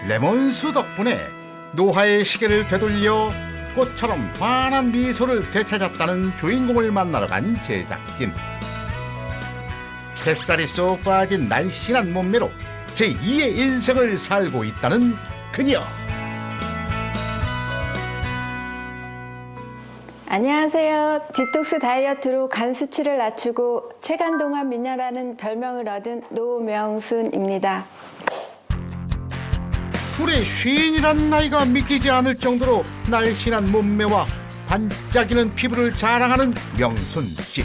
레몬수 덕분에 노화의 시계를 되돌려 꽃처럼 환한 미소를 되찾았다는 주인공을 만나러 간 제작진. 뱃살이 쏙 빠진 날씬한 몸매로 제2의 인생을 살고 있다는 그녀. 안녕하세요. 디톡스 다이어트로 간 수치를 낮추고 체간동안 미녀라는 별명을 얻은 노명순입니다. 올해 쉰이란 나이가 믿기지 않을 정도로 날씬한 몸매와 반짝이는 피부를 자랑하는 명순 씨.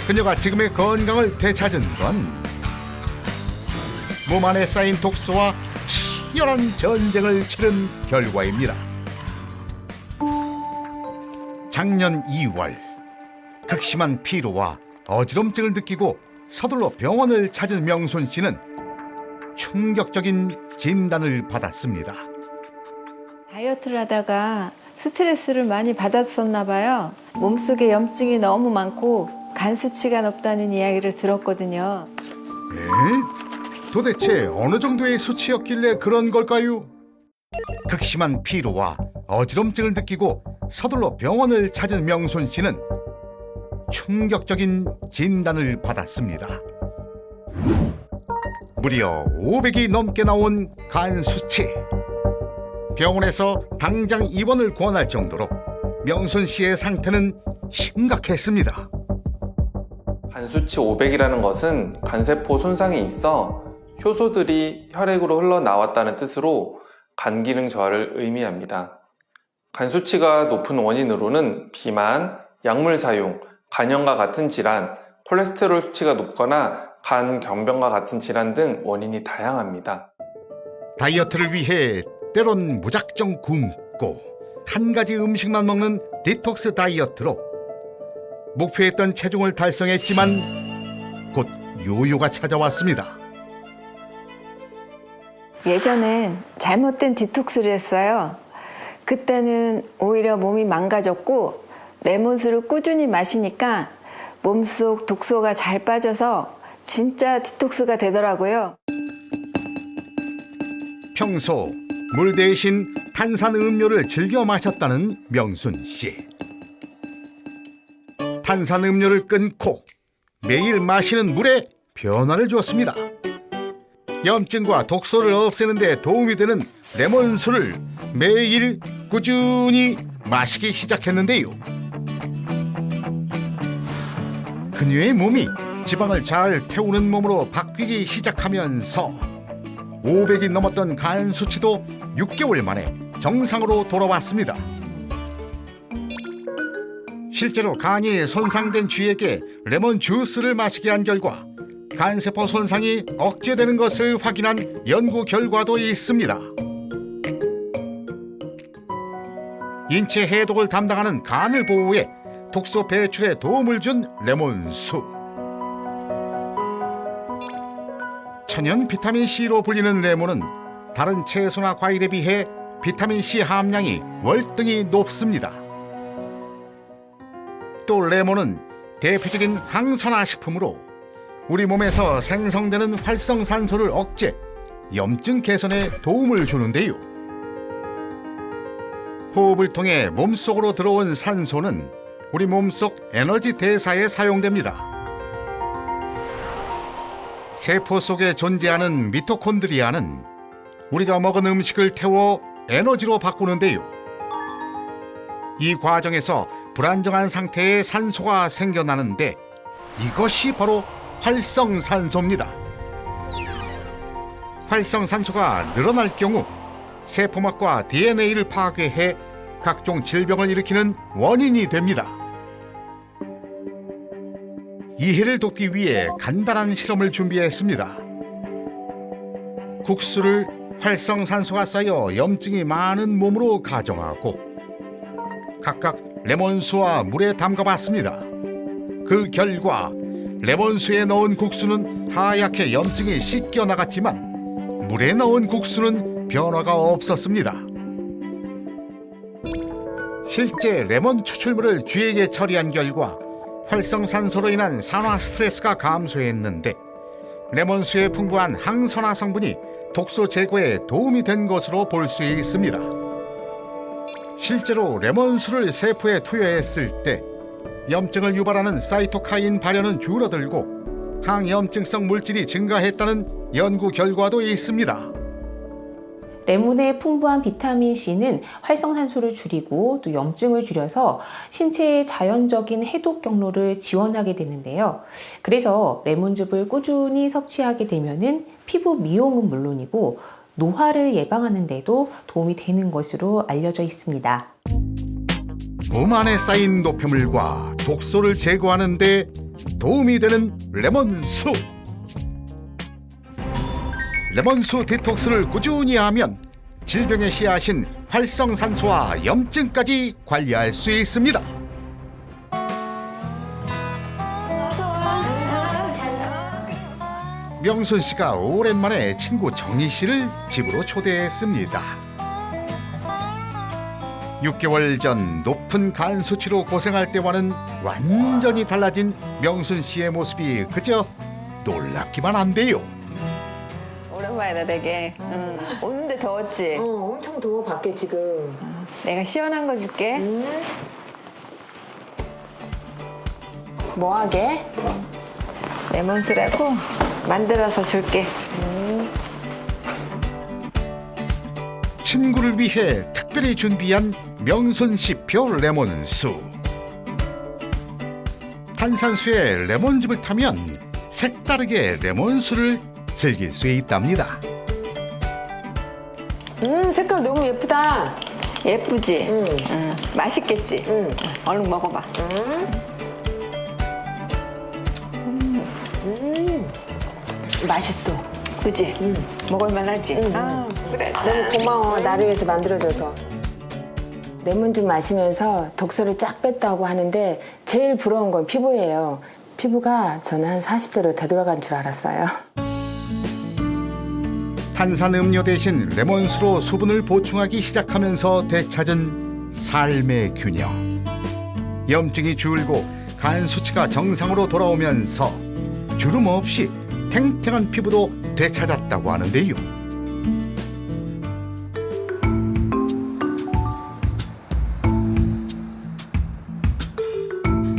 그녀가 지금의 건강을 되찾은 건 몸 안에 쌓인 독소와 치열한 전쟁을 치른 결과입니다. 작년 2월 극심한 피로와 어지럼증을 느끼고 서둘러 병원을 찾은 명순 씨는 충격적인 진단을 받았습니다. 다이어트를 하다가 스트레스를 많이 받았었나 봐요. 몸속에 염증이 너무 많고 간 수치가 높다는 이야기를 들었거든요. 에? 도대체 어느 정도의 수치였길래 그런 걸까요? 극심한 피로와 어지럼증을 느끼고 서둘러 병원을 찾은 명순 씨는 충격적인 진단을 받았습니다. 무려 500이 넘게 나온 간 수치. 병원에서 당장 입원을 권할 정도로 명순 씨의 상태는 심각했습니다. 간 수치 500이라는 것은 간세포 손상이 있어 효소들이 혈액으로 흘러나왔다는 뜻으로 간 기능 저하를 의미합니다. 간 수치가 높은 원인으로는 비만, 약물 사용, 간염과 같은 질환, 콜레스테롤 수치가 높거나 간 경변과 같은 질환 등 원인이 다양합니다. 다이어트를 위해 때론 무작정 굶고 한 가지 음식만 먹는 디톡스 다이어트로 목표했던 체중을 달성했지만 곧 요요가 찾아왔습니다. 예전엔 잘못된 디톡스를 했어요. 그때는 오히려 몸이 망가졌고 레몬수를 꾸준히 마시니까 몸속 독소가 잘 빠져서 진짜 디톡스가 되더라고요. 평소 물 대신 탄산음료를 즐겨 마셨다는 명순 씨. 탄산음료를 끊고 매일 마시는 물에 변화를 주었습니다. 염증과 독소를 없애는 데 도움이 되는 레몬수를 매일 꾸준히 마시기 시작했는데요. 그녀의 몸이 지방을 잘 태우는 몸으로 바뀌기 시작하면서 500이 넘었던 간 수치도 6개월 만에 정상으로 돌아왔습니다. 실제로 간이 손상된 쥐에게 레몬 주스를 마시게 한 결과 간세포 손상이 억제되는 것을 확인한 연구 결과도 있습니다. 인체 해독을 담당하는 간을 보호해 독소 배출에 도움을 준 레몬수. 천연 비타민C로 불리는 레몬은 다른 채소나 과일에 비해 비타민C 함량이 월등히 높습니다. 또 레몬은 대표적인 항산화 식품으로 우리 몸에서 생성되는 활성산소를 억제, 염증 개선에 도움을 주는데요. 호흡을 통해 몸속으로 들어온 산소는 우리 몸속 에너지 대사에 사용됩니다. 세포 속에 존재하는 미토콘드리아는 우리가 먹은 음식을 태워 에너지로 바꾸는데요. 이 과정에서 불안정한 상태의 산소가 생겨나는데 이것이 바로 활성산소입니다. 활성산소가 늘어날 경우 세포막과 DNA를 파괴해 각종 질병을 일으키는 원인이 됩니다. 이해를 돕기 위해 간단한 실험을 준비했습니다. 국수를 활성산소가 쌓여 염증이 많은 몸으로 가정하고 각각 레몬수와 물에 담가봤습니다. 그 결과 레몬수에 넣은 국수는 하얗게 염증이 씻겨 나갔지만 물에 넣은 국수는 변화가 없었습니다. 실제 레몬 추출물을 쥐에게 처리한 결과 활성산소로 인한 산화 스트레스가 감소했는데 레몬수의 풍부한 항산화 성분이 독소 제거에 도움이 된 것으로 볼 수 있습니다. 실제로 레몬수를 세포에 투여했을 때 염증을 유발하는 사이토카인 발현은 줄어들고 항염증성 물질이 증가했다는 연구 결과도 있습니다. 레몬의 풍부한 비타민 C는 활성산소를 줄이고 또 염증을 줄여서 신체의 자연적인 해독 경로를 지원하게 되는데요. 그래서 레몬즙을 꾸준히 섭취하게 되면은 피부 미용은 물론이고 노화를 예방하는 데도 도움이 되는 것으로 알려져 있습니다. 몸 안에 쌓인 노폐물과 독소를 제거하는 데 도움이 되는 레몬수. 레몬수 디톡스를 꾸준히 하면 질병의 씨앗인 활성산소와 염증까지 관리할 수 있습니다. 명순 씨가 오랜만에 친구 정희 씨를 집으로 초대했습니다. 6개월 전 높은 간 수치로 고생할 때와는 완전히 달라진 명순 씨의 모습이 그저 놀랍기만 한데요. 오랜만이다 되게. 오는데 더웠지? 엄청 더워 밖에 지금. 내가 시원한 거 줄게. 뭐하게? 레몬수라고 만들어서 줄게. 친구를 위해 특별히 준비한 명순 씨표 레몬수. 탄산수에 레몬즙을 타면 색다르게 레몬수를 즐길 수 있답니다. 색깔 너무 예쁘다. 예쁘지? 맛있겠지? 얼른 먹어봐. 맛있어. 그지? 먹을만하지? 아, 그래. 너무 고마워. 나를 위해서 만들어줘서. 레몬즙 마시면서 독소를 쫙 뺐다고 하는데 제일 부러운 건 피부예요. 피부가 저는 한 40대로 되돌아간 줄 알았어요. 탄산음료 대신 레몬수로 수분을 보충하기 시작하면서 되찾은 삶의 균형. 염증이 줄고 간 수치가 정상으로 돌아오면서 주름 없이 탱탱한 피부도 되찾았다고 하는데요.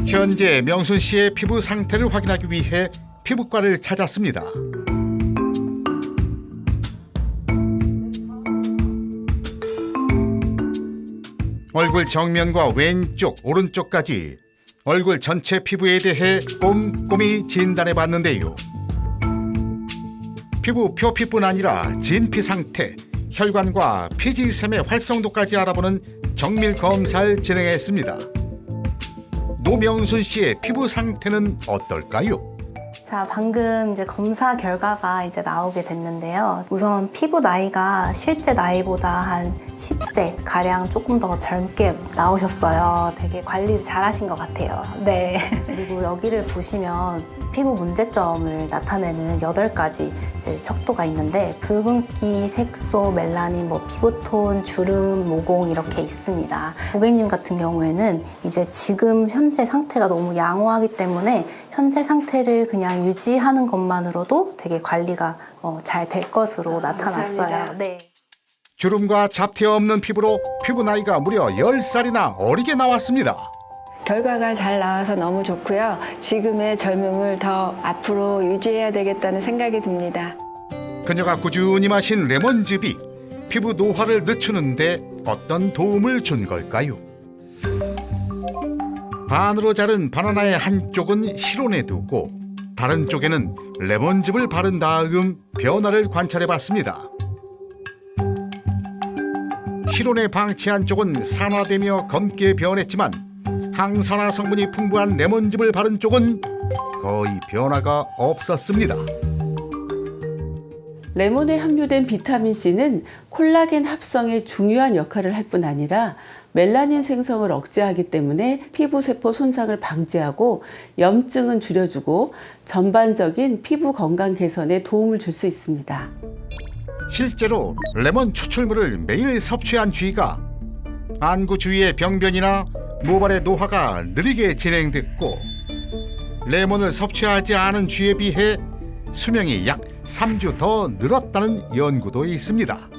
현재 명순 씨의 피부 상태를 확인하기 위해 피부과를 찾았습니다. 얼굴 정면과 왼쪽, 오른쪽까지 얼굴 전체 피부에 대해 꼼꼼히 진단해 봤는데요. 피부 표피뿐 아니라 진피 상태, 혈관과 피지샘의 활성도까지 알아보는 정밀 검사를 진행했습니다. 노명순 씨의 피부 상태는 어떨까요? 자, 방금 이제 검사 결과가 이제 나오게 됐는데요. 우선 피부 나이가 실제 나이보다 한 10대 가량 조금 더 젊게 나오셨어요. 되게 관리를 잘 하신 것 같아요. 네. 그리고 여기를 보시면 피부 문제점을 나타내는 8가지 이제 척도가 있는데 붉은기, 색소, 멜라닌, 피부톤, 주름, 모공 이렇게 있습니다. 고객님 같은 경우에는 이제 지금 현재 상태가 너무 양호하기 때문에 현재 상태를 그냥 유지하는 것만으로도 되게 관리가 잘 될 것으로 나타났어요. 감사합니다. 네. 주름과 잡티 없는 피부로 피부 나이가 무려 10살이나 어리게 나왔습니다. 결과가 잘 나와서 너무 좋고요. 지금의 젊음을 더 앞으로 유지해야 되겠다는 생각이 듭니다. 그녀가 꾸준히 마신 레몬즙이 피부 노화를 늦추는데 어떤 도움을 준 걸까요? 반으로 자른 바나나의 한쪽은 실온에 두고 다른 쪽에는 레몬즙을 바른 다음 변화를 관찰해봤습니다. 실온에 방치한 쪽은 산화되며 검게 변했지만 항산화 성분이 풍부한 레몬즙을 바른 쪽은 거의 변화가 없었습니다. 레몬에 함유된 비타민 C는 콜라겐 합성에 중요한 역할을 할 뿐 아니라 멜라닌 생성을 억제하기 때문에 피부세포 손상을 방지하고 염증은 줄여주고 전반적인 피부 건강 개선에 도움을 줄 수 있습니다. 실제로 레몬 추출물을 매일 섭취한 쥐가 안구 주위의 병변이나 모발의 노화가 느리게 진행됐고 레몬을 섭취하지 않은 쥐에 비해 수명이 약 3주 더 늘었다는 연구도 있습니다.